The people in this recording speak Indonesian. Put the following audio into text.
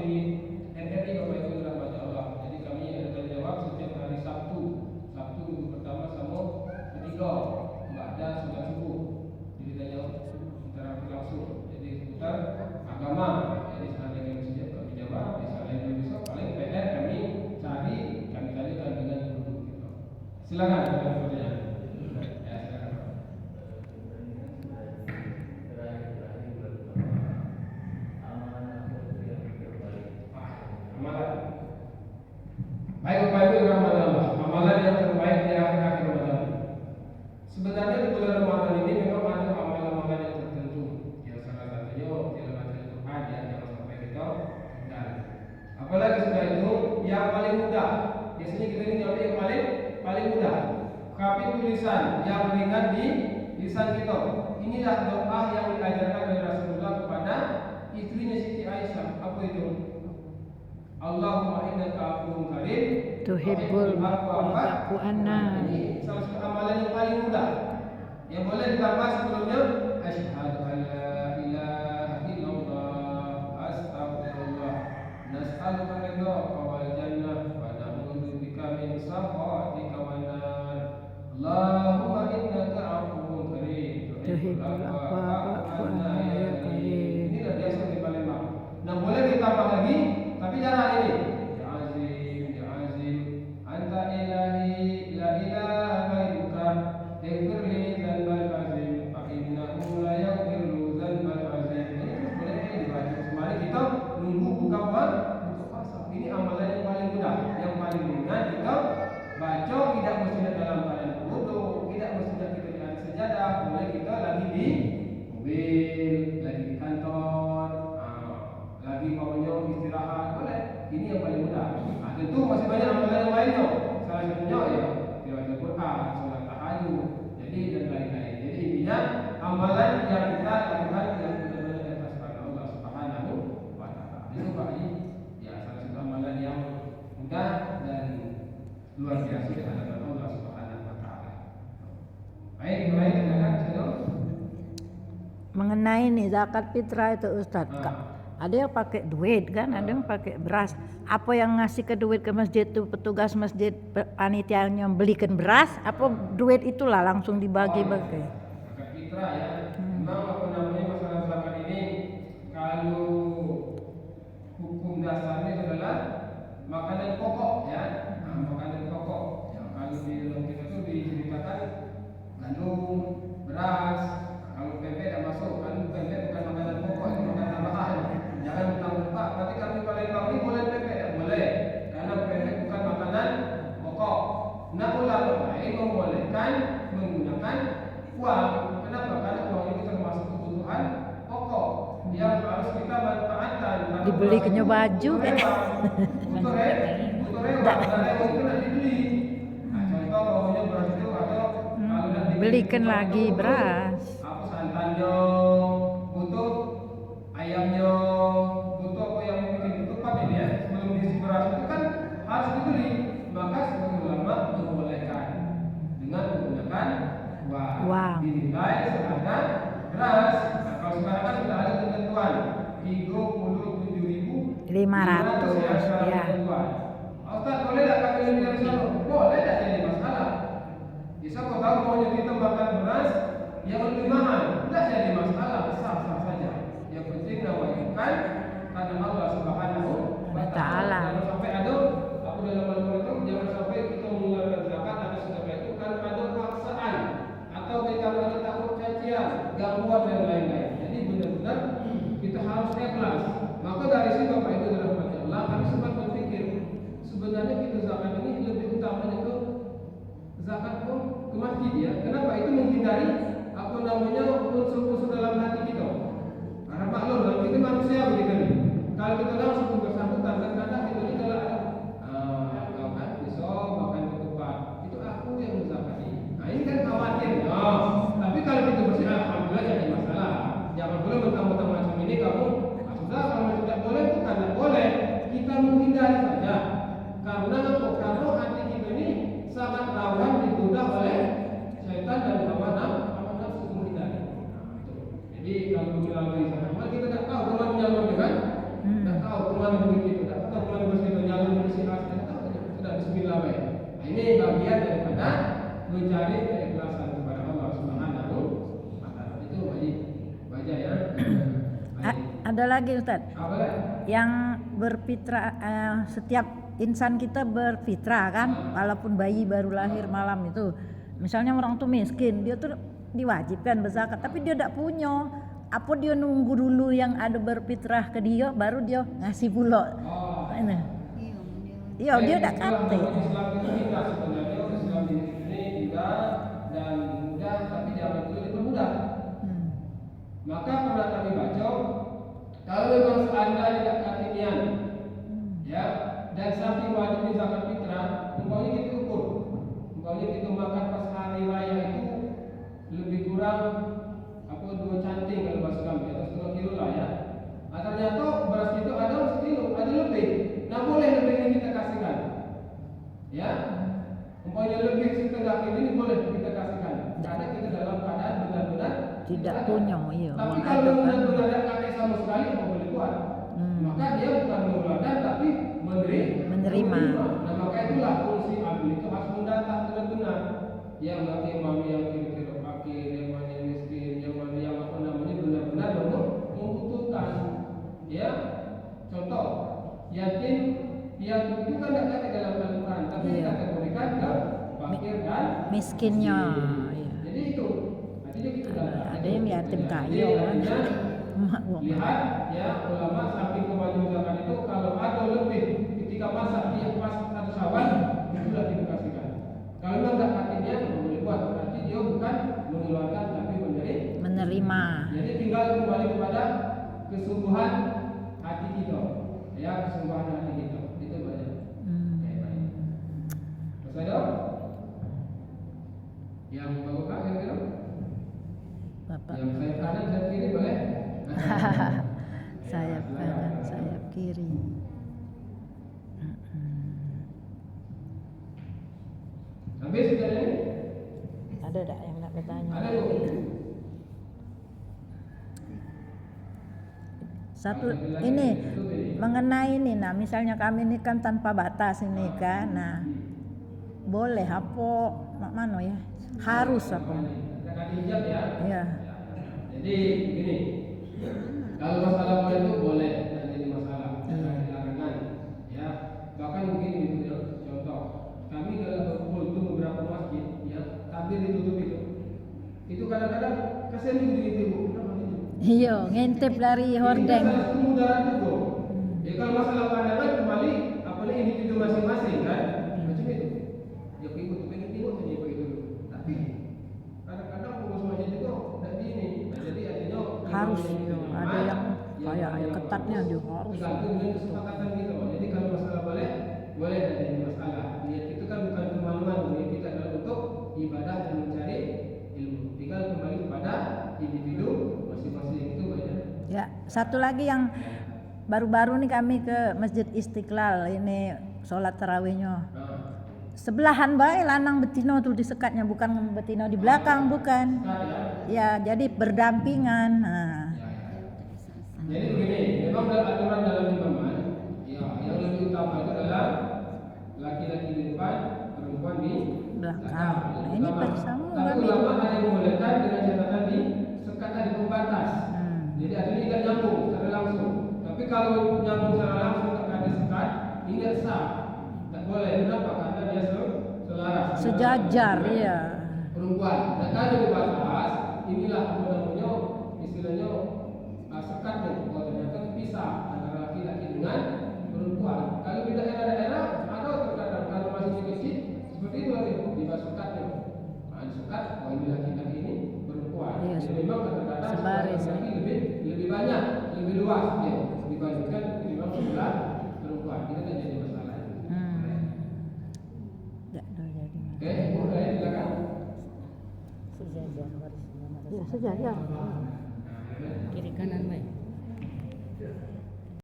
di NRI Bapak Ibu dirahmati Allah. Jadi kami ada tanya jawab setiap hari Sabtu minggu pertama sama ketiga, nggak ada sudah subuh. Jadi tanya jawab interaksi langsung. Jadi seputar agama. Jadi seandainya kami setiap kami jawab, misalnya besok paling PR kami cari, kami tanyakan dengan guru gitu. Silakan ada pertanyaan. Ya, silakan. Baik Bapak Ibu dirahmati Allah, amalan yang terbaik di akhir-akhir Ramadan. Sebenarnya di bulan Ramadan ini memang ada amalan-amalan yang tertentu. Yang salah satunya tilawah Al-Quran ya, jangan sampai kita tinggal. Apalagi sudah itu yang paling mudah. Biasanya kita ini nyampe yang paling mudah. Tapi tulisan yang ringan di lisan kita. Inilah doa yang diajarkan oleh Rasulullah kepada istrinya Siti Aisyah. Apa itu? Allahumma innaka afuwwun karim tuhibbul afwa anna. Ini salah satu amalan yang paling mudah. Yang boleh ditambah sebelumnya asyhadu an la ilaha illallah astaghfirullah nas'aluka ridhaka wal jannah wa na'udzu bika min sakhatika wan nar. Allahumma innaka afuwwun karim tuhibbul afwa anna ya karim. Ini dah biasa di Palembang. Nah, boleh ditambah lagi tapi jangan ini. Ya azim, anta ilahi, la ilaha ghairuka, ighfir li dzanbal azim, fa innahu la yaghfiru dzanbal azim. Ini boleh dibaca. Mari kita nunggu buka puasa. Ini amalan yang paling mudah, yang paling ringan kita baca, tidak mesti dalam keadaan wudu, tidak mesti kita di atas sejadah, boleh kita lagi di mobil, lagi di kantor, lagi maunya istirahat, boleh. Ini yang paling mudah. Nah, tentu masih banyak amalan yang lainnya. Salah satunya ya tilawah Al-Quran, salat tahajud, jadi dan lain-lain. Jadi intinya amalan yang kita lakukan yang benar-benar di atas kehendak Allah Subhanahu wa Ta'ala. Itu Pak Haji, ya salah satu amalan yang mudah dan luar biasa di hadapan Allah Subhanahu wa Ta'ala. Baik, mulai silakan. Mengenai nih zakat fitrah itu Ustaz, ada yang pakai duit kan, ada yang pakai beras. Apa yang ngasih ke duit ke masjid itu petugas masjid, panitianya belikan beras, apa duit itulah langsung dibagi-bagi? Zakat fitrah ya. Memang apa namanya masalah zakat ini, kalau hukum dasarnya adalah makanan pokok ya. Makanan pokok. Ya, kalau di dalam kita itu diceritakan gandum, beras. Kalau pempek tidak masuk, kan pempek bukan makanan pokok, itu makanan tambahan. Jangan mentang-mentang Pak, berarti kami Palembang ini boleh pempek? Tidak boleh, karena pempek bukan makanan pokok. Nah, ulama lain membolehkan menggunakan uang. Kenapa? Karena uang itu termasuk kebutuhan pokok yang harus kita manfaatkan. Dibelikannya baju kan? Butuh rewang, itu tidak dibeli. Nah, contoh bawahnya beras itu atau kalau tidak dibeli, Belikan lagi beras. Santannya, butuh ayamnya, butuh apa yang mungkin ketupat ini ya, sebelum diisi beras itu kan harus dibeli. Maka sebagian ulama membolehkan dengan menggunakan uang. Dinilai seharga beras. Nah, kalau sekarang kan sudah ada ketentuan 37.500 ya. Ustaz, boleh tak kami lebih dari sana? Boleh, tak jadi masalah. Bisa kau tahu maunya kita makan beras yang lebih mahal, tidak jadi masalah, sah-sah saja. Yang penting nawaikan karena Allah Subhanahu wa Ta'ala. Jangan sampai ada aku dalam Al-Quran itu, jangan sampai kita mengeluarkan zakat atau sedekah itu kan ada paksaan atau kita ada takut cacian, gangguan dan lain-lain. Jadi benar-benar kita harus ikhlas. Maka dari situ Bapak Ibu dirahmati Allah, kami sempat berpikir sebenarnya kita zakat ini lebih utamanya ke zakat pun ke masjid ya. Kenapa? Itu menghindari apa namanya unsur-unsur dalam hati kita. Karena maklum dalam kita manusia begitu nih. Kalau kita langsung bersangkutan kadang-kadang kita ini adalah kau kan bisa makan ketupat. Itu aku yang menzakati. Nah ini kan khawatir. Tapi kalau kita bersih alhamdulillah jadi masalah. Jangan boleh mentang-mentang macam ini kamu sudah kalau tidak boleh bukan tidak boleh. Kita menghindari saja. Karena apa? Karena hati kita ini sangat rawan digoda oleh setan dan hawa nafsu menghindari. Jadi kalau kita lagi sana, kita tidak tahu kemana jalannya kan? Tidak tahu kemana memahami begitu. Tak tahu kalau begitu nyalur bersih asli, sudah Bismillah baik. Nah, ini bagian daripada mencari keikhlasan kepada Allah Subhanahu wa Ta'ala. Itu wajib baca ya. Ada lagi Ustaz, Apa lagi? yang berfitrah, setiap insan kita berfitrah kan, walaupun bayi baru lahir malam itu, misalnya orang tuh miskin, dia tuh diwajibkan berzakat, tapi dia tidak punya, apa dia nunggu dulu yang ada berfitrah ke dia, baru dia ngasih pula. Ini. Iya, dia tidak kate. Islam itu kita sebenarnya Islam ini juga dan mudah, tapi jangan itu dipermudah. Maka pernah kami baca, kalau memang seandainya tidak katinian, ya, dan saking wajibnya zakat fitrah, umpamanya kita ukur, umpamanya kita makan pas hari raya itu lebih kurang apa 2 canting kalau bahasa kami, atau 1/2 kilo lah ya. Ternyata beras itu ada 1 kilo, ada lebih. Nah boleh lebih ini kita kasihkan, ya. Umpamanya lebih 1/2 kilo ini boleh kita kasihkan, karena kita dalam keadaan benar-benar Tidak punya, iya. tapi kalau benar-benar ada kakek sama sekali apa boleh buat? Maka dia bukan mengeluarkan tapi menerima. Nah maka itulah fungsi adil itu harus mendata benar-benar. Yang nanti mami yang kira-kira fakir, yang mana yang miskin, yang mana yang apa namanya benar-benar membutuhkan. Ya, contoh yatim piatu itu kan tidak ada dalam Al-Quran, tapi dikategorikan ke fakir dan miskinnya. Iya. Jadi itu. Ada yang yatim kaya kan. Lihat ya ulama samping kewajiban zakat itu kalau ada lebih ketika masak dia pas 1 Syawal sudah dikasihkan. Kalau tidak hatinya boleh buat, berarti dia bukan mengeluarkan tapi menerima. Jadi tinggal kembali kepada kesungguhan hati kita. Ya, kesungguhan hati kita. Itu banyak. Baik. Selesai dong? Yang bagus Pak kira-kira? Bapak. Yang sayap kanan, sayap kiri boleh? Sayap kanan, sayap kiri. Habis sudah ini? Ada tak yang nak bertanya? Ada Bu. Satu ini mengenai ini, nah misalnya kami ini kan tanpa batas ini kan, nah boleh apa mana ya? Harus apa? Ya. Jadi begini, kalau masalah boleh itu boleh, dan jadi masalah, jangan dilarangkan, ya. Bahkan begini gitu ya, contoh, kami kalau berkumpul itu beberapa masjid, ya, takbir ditutup itu kadang-kadang kasihan gitu Bu, kenapa gitu? Iya, ngintip dari hordeng. Ini salah kemudaran itu. Ya kalau masalah pandangan kembali, apalagi individu masing-masing kan, macam itu. Ya ikut pengen tengok saja begitu. Tapi kadang-kadang pengurus masjid itu tidak ini. Jadi artinya Harus ada yang kayak ketatnya juga harus. Tergantung dengan kesepakatan kita. Jadi kalau masalah boleh dan jadi masalah. Niat itu kan bukan kemaluan, niat kita adalah untuk ibadah dan mencari ilmu. Tinggal kembali kepada individu masing-masing itu banyak. Ya, satu lagi yang baru-baru nih kami ke Masjid Istiqlal ini sholat tarawihnya. Sebelahan bae lanang betino tuh disekatnya, bukan betino di belakang, bukan. Ya, jadi berdampingan. Nah. Jadi begini, memang dalam aturan dalam imaman, ya yang lebih utama itu adalah laki-laki di depan, perempuan di belakang. Nah, ini bersama tapi ulama ada yang membolehkan dengan catatan di sekat di pembatas. Jadi artinya tidak nyambung secara langsung. Tapi kalau nyambung secara langsung ada sekat, tidak sah. Tak boleh. Kenapa? Karena dia selaras. Sejajar, iya. Perempuan. Dan ada di batas, inilah apa namanya istilahnya sekatnya. Oh ternyata terpisah antara laki-laki dengan perempuan. Kalau di daerah-daerah ada terkadang kalau masih kecil seperti itu lagi di bawah sekatnya. Ada sekat, oh ini laki-laki ini perempuan. Iya, jadi memang kadang-kadang sebaris laki lebih banyak, lebih luas ya dibandingkan ketimbang sebelah perempuan. Ini kan jadi masalah. Oke, boleh silakan. Ya, sejajar. Kiri kanan baik.